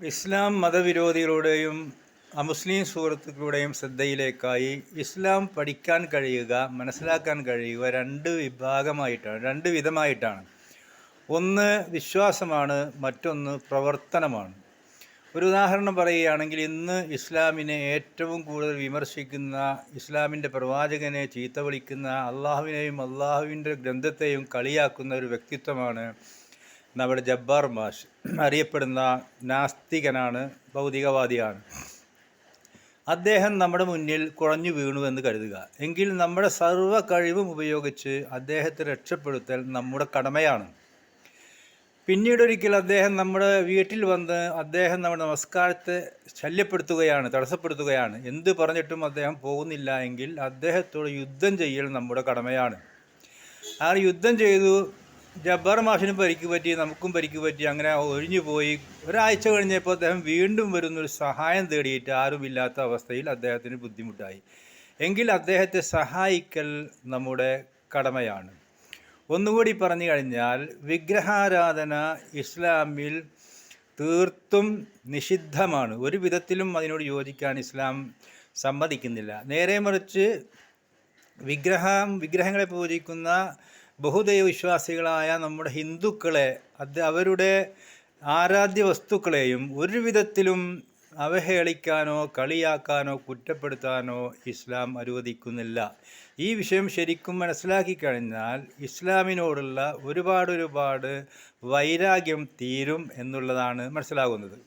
ഇസ്ലാം മതവിരോധികളുടെയും അമുസ്ലിം സുഹൃത്തുക്കളുടെയും ശ്രദ്ധയിലേക്കായി ഇസ്ലാം പഠിക്കാൻ കഴിയുക, മനസ്സിലാക്കാൻ കഴിയുക രണ്ട് വിധമായിട്ടാണ്. ഒന്ന് വിശ്വാസമാണ്, മറ്റൊന്ന് പ്രവർത്തനമാണ്. ഒരു ഉദാഹരണം പറയുകയാണെങ്കിൽ, ഇന്ന് ഇസ്ലാമിനെ ഏറ്റവും കൂടുതൽ വിമർശിക്കുന്ന, ഇസ്ലാമിൻ്റെ പ്രവാചകനെ ചീത്ത വിളിക്കുന്ന, അള്ളാഹുവിനെയും അള്ളാഹുവിൻ്റെ ഗ്രന്ഥത്തെയും കളിയാക്കുന്ന ഒരു വ്യക്തിത്വമാണ് നമ്മുടെ ജബ്ബാർ മാഷ്. അറിയപ്പെടുന്ന നാസ്തികനാണ്, ഭൗതികവാദിയാണ്. അദ്ദേഹം നമ്മുടെ മുന്നിൽ കുഴഞ്ഞു വീണു എന്ന് കരുതുക. എങ്കിൽ നമ്മുടെ സർവ്വ കഴിവും ഉപയോഗിച്ച് അദ്ദേഹത്തെ രക്ഷപ്പെടുത്തൽ നമ്മുടെ കടമയാണ്. പിന്നീടൊരിക്കൽ അദ്ദേഹം നമ്മുടെ വീട്ടിൽ വന്ന് അദ്ദേഹം നമ്മുടെ നമസ്കാരത്തെ തടസ്സപ്പെടുത്തുകയാണ്. എന്ത് പറഞ്ഞിട്ടും അദ്ദേഹം പോകുന്നില്ല എങ്കിൽ അദ്ദേഹത്തോട് യുദ്ധം ചെയ്യൽ നമ്മുടെ കടമയാണ്. ആ യുദ്ധം ചെയ്തു. ജബ്ബാർ മാഷിനും പരിക്ക് പറ്റി, നമുക്കും പരിക്ക് പറ്റി. അങ്ങനെ ഒഴിഞ്ഞു പോയി. ഒരാഴ്ച കഴിഞ്ഞപ്പോൾ അദ്ദേഹം വീണ്ടും വരുന്നൊരു സഹായം തേടിയിട്ട് ആരുമില്ലാത്ത അവസ്ഥയിൽ അദ്ദേഹത്തിന് ബുദ്ധിമുട്ടായി. എങ്കിൽ അദ്ദേഹത്തെ സഹായിക്കൽ നമ്മുടെ കടമയാണ്. ഒന്നുകൂടി പറഞ്ഞു കഴിഞ്ഞാൽ, വിഗ്രഹാരാധന ഇസ്ലാമിൽ തീർത്തും നിഷിദ്ധമാണ്. ഒരു വിധത്തിലും അതിനോട് യോജിക്കാൻ ഇസ്ലാം സമ്മതിക്കുന്നില്ല. നേരെ മറിച്ച് വിഗ്രഹങ്ങളെ പൂജിക്കുന്ന ബഹുദൈവ വിശ്വാസികളായ നമ്മുടെ ഹിന്ദുക്കളെ, അവരുടെ ആരാധ്യ വസ്തുക്കളെയും ഒരു വിധത്തിലും അവഹേളിക്കാനോ കളിയാക്കാനോ കുറ്റപ്പെടുത്താനോ ഇസ്ലാം അനുവദിക്കുന്നില്ല. ഈ വിഷയം ശരിക്കും മനസ്സിലാക്കി കഴിഞ്ഞാൽ ഇസ്ലാമിനോടുള്ള ഒരുപാട് വൈരാഗ്യം തീരും എന്നുള്ളതാണ് മനസ്സിലാകുന്നത്.